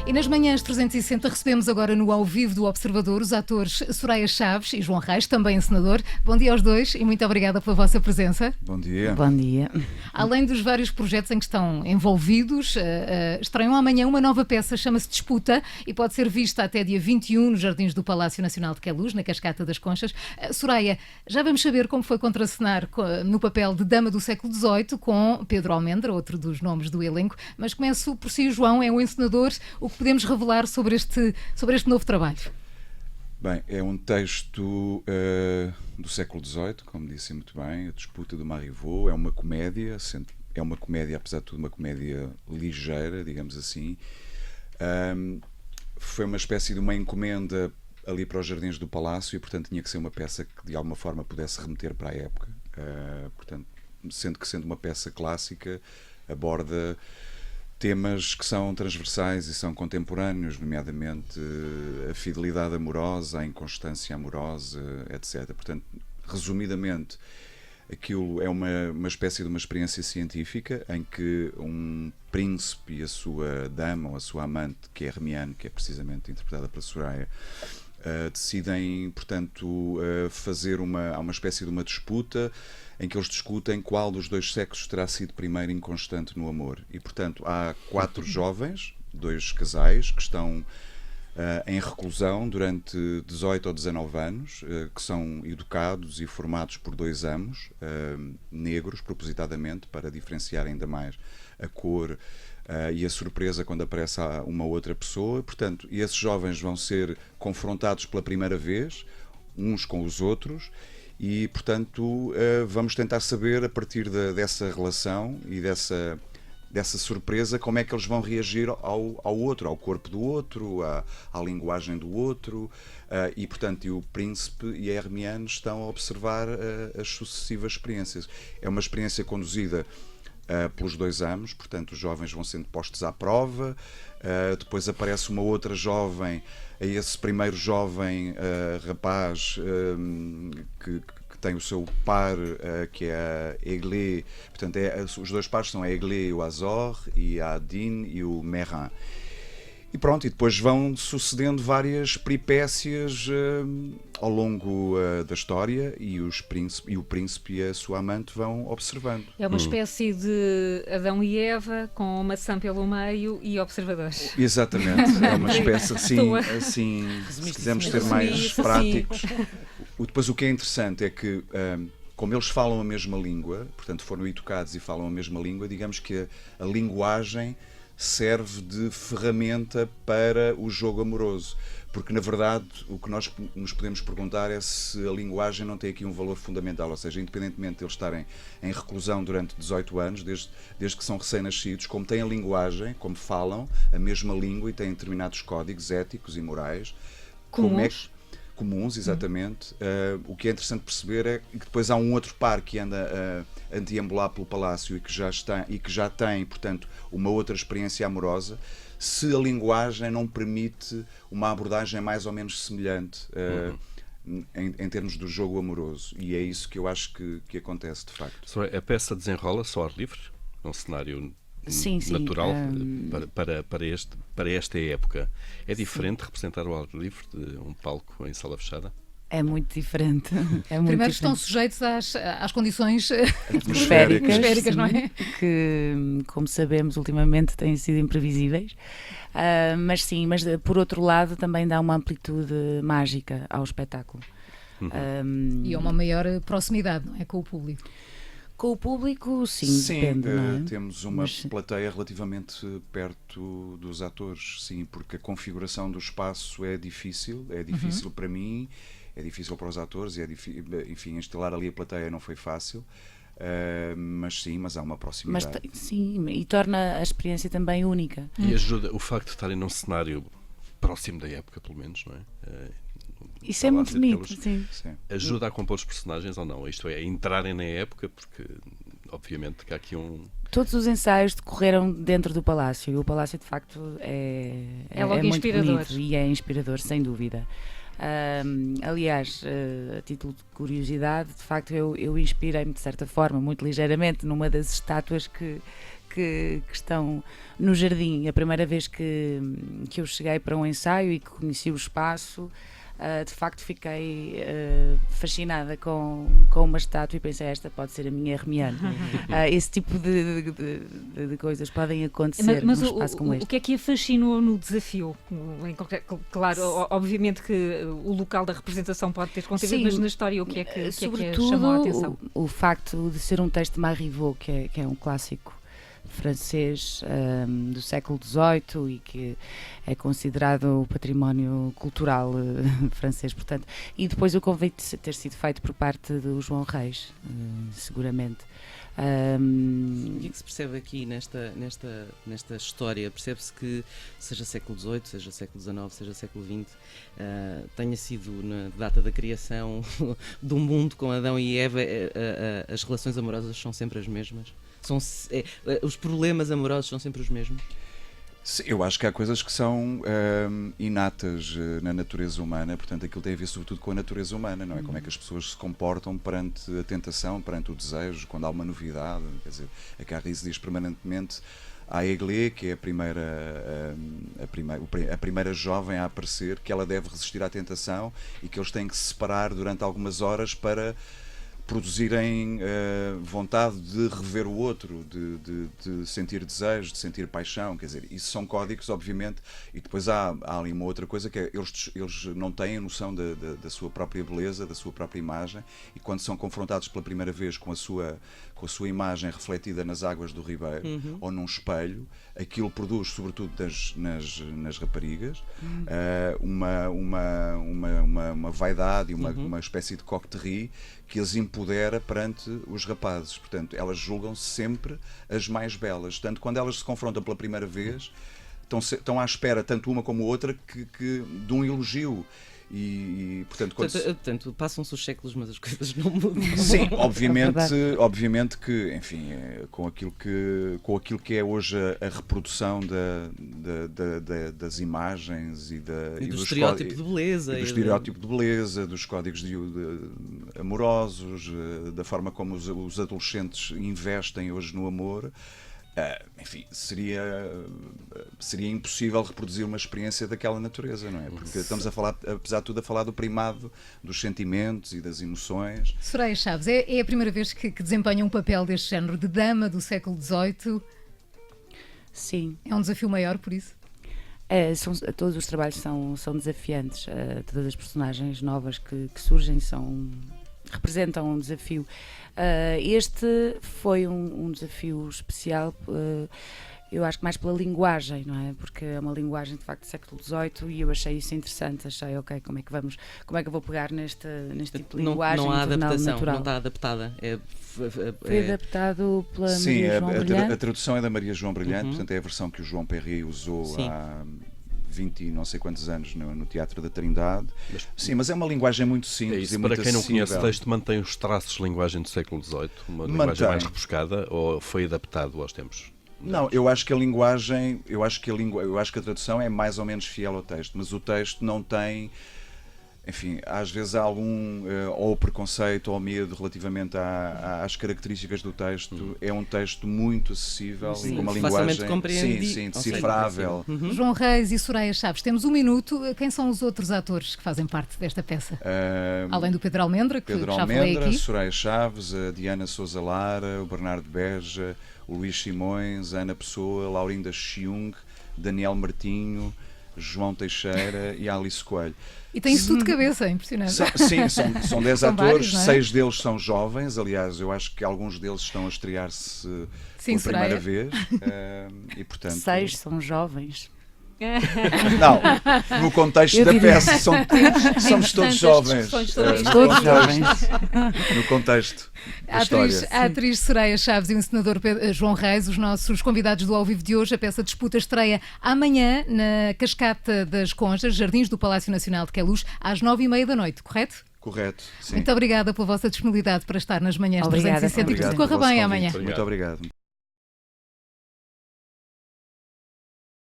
E nas manhãs 360 recebemos agora no Ao Vivo do Observador os atores Soraya Chaves e João Reis, também encenador. Bom dia aos dois e muito obrigada pela vossa presença. Bom dia. Bom dia. Além dos vários projetos em que estão envolvidos, estreiam amanhã uma nova peça, chama-se Disputa e pode ser vista até dia 21 nos Jardins do Palácio Nacional de Queluz, na Cascata das Conchas. Soraya, já vamos saber como foi contracenar no papel de Dama do século XVIII com Pedro Almendra, outro dos nomes do elenco, mas começo por si, João, é um encenador. O que podemos revelar sobre este novo trabalho? Bem, é um texto do século XVIII, como disse muito bem, A Disputa do Marivaux. É uma comédia, apesar de tudo, uma comédia ligeira, digamos assim. Foi uma espécie de uma encomenda ali para os Jardins do Palácio e, portanto, tinha que ser uma peça que de alguma forma pudesse remeter para a época. Portanto, sendo uma peça clássica, aborda temas que são transversais e são contemporâneos, nomeadamente a fidelidade amorosa, a inconstância amorosa, etc. Portanto, resumidamente, aquilo é uma espécie de uma experiência científica em que um príncipe e a sua dama ou a sua amante, que é Hermione, que é precisamente interpretada pela Soraya, decidem, portanto, fazer há uma espécie de uma disputa em que eles discutem qual dos dois sexos terá sido primeiro inconstante no amor. E, portanto, há 4 jovens, 2 casais, que estão em reclusão durante 18 ou 19 anos, que são educados e formados por 2 amos, negros, propositadamente, para diferenciar ainda mais a cor e a surpresa quando aparece uma outra pessoa. Portanto, esses jovens vão ser confrontados pela primeira vez, uns com os outros, e, portanto, vamos tentar saber, a partir dessa relação e dessa surpresa, como é que eles vão reagir ao outro, ao corpo do outro, à linguagem do outro, e, portanto, o príncipe e a Hermione estão a observar as sucessivas experiências. É uma experiência conduzida pelos 2 amos, portanto, os jovens vão sendo postos à prova, depois aparece uma outra jovem, a esse primeiro jovem rapaz que tem o seu par, que é a Aiglé. Portanto, os 2 pares são a Aiglé e o Azor, e a Adine e o Merin. E pronto, e depois vão sucedendo várias peripécias ao longo da história e o príncipe e a sua amante vão observando. É uma espécie de Adão e Eva com maçã pelo meio e observadores. Exatamente, é uma espécie assim, se quisermos ser mais práticos. Depois, o que é interessante é que, como eles falam a mesma língua, portanto foram educados e falam a mesma língua, digamos que a linguagem serve de ferramenta para o jogo amoroso. Porque, na verdade, o que nós nos podemos perguntar é se a linguagem não tem aqui um valor fundamental, ou seja, independentemente de eles estarem em reclusão durante 18 anos, desde que são recém-nascidos, como têm a linguagem, como falam a mesma língua e têm determinados códigos éticos e morais, comuns, exatamente. O que é interessante perceber é que depois há um outro par que anda a deambular pelo palácio e que já tem, portanto, uma outra experiência amorosa, se a linguagem não permite uma abordagem mais ou menos semelhante em termos do jogo amoroso. E é isso que eu acho que acontece, de facto. A peça desenrola-se ao ar livre, num cenário natural para esta época. É diferente representar o ar livre de um palco em sala fechada? É muito diferente. Primeiro estão sujeitos às condições atmosféricas, não é? Que, como sabemos, ultimamente têm sido imprevisíveis. Mas por outro lado também dá uma amplitude mágica ao espetáculo. E a uma maior proximidade, não é, com o público. Com o público, sim, depende, não é? Temos uma plateia relativamente perto dos atores, sim, porque a configuração do espaço é difícil para mim, é difícil para os atores, enfim, instalar ali a plateia não foi fácil, mas há uma proximidade. E torna a experiência também única. E ajuda o facto de estarem num cenário próximo da época, pelo menos, não é? Isso é muito bonito, sim. Ajuda a compor os personagens ou não? Isto é, entrarem na época, porque obviamente que há aqui Todos os ensaios decorreram dentro do Palácio e o Palácio de facto é muito inspirador. Bonito e é inspirador, sem dúvida. Aliás, a título de curiosidade, de facto eu inspirei-me de certa forma, muito ligeiramente, numa das estátuas que que estão no jardim. A primeira vez que eu cheguei para um ensaio e que conheci o espaço, de facto fiquei fascinada com uma estátua e pensei, esta pode ser a minha Hermione. Esse tipo de coisas podem acontecer num espaço como este. O que é que a fascinou no desafio? Claro, obviamente que o local da representação pode ter contribuído, mas na história o que é que chamou a atenção? O facto de ser um texto de Marivaux, que é um clássico francês do século XVIII e que é considerado o património cultural francês, portanto, e depois o convite ter sido feito por parte do João Reis, seguramente. O que é que se percebe aqui nesta história? Percebe-se que, seja século XVIII, seja século XIX, seja século XX, tenha sido na data da criação do mundo com Adão e Eva, as relações amorosas são sempre as mesmas? Os problemas amorosos são sempre os mesmos? Sim, eu acho que há coisas que são inatas na natureza humana, portanto aquilo tem a ver sobretudo com a natureza humana, não é? Como é que as pessoas se comportam perante a tentação, perante o desejo, quando há uma novidade. Quer dizer, a Carris diz permanentemente à Eglé, que é a primeira jovem a aparecer, que ela deve resistir à tentação e que eles têm que se separar durante algumas horas para produzirem vontade de rever o outro, de sentir desejo, de sentir paixão. Quer dizer, isso são códigos, obviamente, e depois há ali uma outra coisa que é, eles não têm a noção da sua própria beleza, da sua própria imagem, e quando são confrontados pela primeira vez com a sua imagem refletida nas águas do ribeiro, ou num espelho, aquilo produz, sobretudo nas raparigas, uma vaidade e uma espécie de coqueterie que as empodera perante os rapazes. Portanto, elas julgam-se sempre as mais belas. Tanto quando elas se confrontam pela primeira vez, estão à espera, tanto uma como a outra, de um elogio. E portanto, passam-se os séculos, mas as coisas não mudam. Sim, obviamente que, enfim, com aquilo que é hoje a reprodução das imagens e do estereótipo de beleza. Do estereótipo de beleza, dos códigos amorosos, da forma como os adolescentes investem hoje no amor. Enfim, seria impossível reproduzir uma experiência daquela natureza, não é? Porque estamos a falar, apesar de tudo, a falar do primado dos sentimentos e das emoções. Soraya Chaves, é a primeira vez que desempenha um papel deste género, de dama do século XVIII? Sim. É um desafio maior, por isso? Todos os trabalhos são desafiantes. Todas as personagens novas que surgem representam um desafio. Este foi um desafio especial, eu acho que mais pela linguagem, não é? Porque é uma linguagem de facto do século XVIII e eu achei isso interessante. Achei, ok, como é que eu vou pegar neste tipo de linguagem? Não há adaptação, natural. não está adaptada. Foi adaptado pela Maria João Brilhante. A tradução é da Maria João Brilhante, portanto é a versão que o João Perrier usou há 20 e não sei quantos anos no Teatro da Trindade. Mas é uma linguagem muito simples e muito para quem não acessível. conhece o texto, mantém os traços de linguagem do século XVIII? Uma linguagem mais rebuscada ou foi adaptado aos tempos? Não, eu acho que a tradução é mais ou menos fiel ao texto, mas o texto não tem... Enfim, às vezes há algum ou preconceito ou medo relativamente às características do texto. É um texto muito acessível e com uma linguagem decifrável. João Reis e Soraya Chaves, temos um minuto. Quem são os outros atores que fazem parte desta peça? Além do Pedro Almendra, que já falei aqui. Soraya Chaves, a Diana Sousa Lara, o Bernardo Beja, o Luís Simões, a Ana Pessoa, Laurinda Chiung, Daniel Martinho, João Teixeira e Alice Coelho. E tem isso tudo de cabeça, é impressionante. São 10 atores, vários, não é? 6 deles são jovens, aliás, eu acho que alguns deles estão a estrear-se pela primeira vez. E, portanto... 6 são jovens. Não, no contexto da peça somos todos jovens. Todos jovens. No contexto da história. A atriz Soraya Chaves e o encenador João Reis, os nossos convidados do Ao Vivo de hoje. A peça Disputa estreia amanhã na Cascata das Conchas, Jardins do Palácio Nacional de Queluz, às 9h30 da noite, correto? Correto, sim. Muito obrigada pela vossa disponibilidade para estar nas manhãs Obrigada. 360 e que tudo corra bem amanhã. Muito obrigado.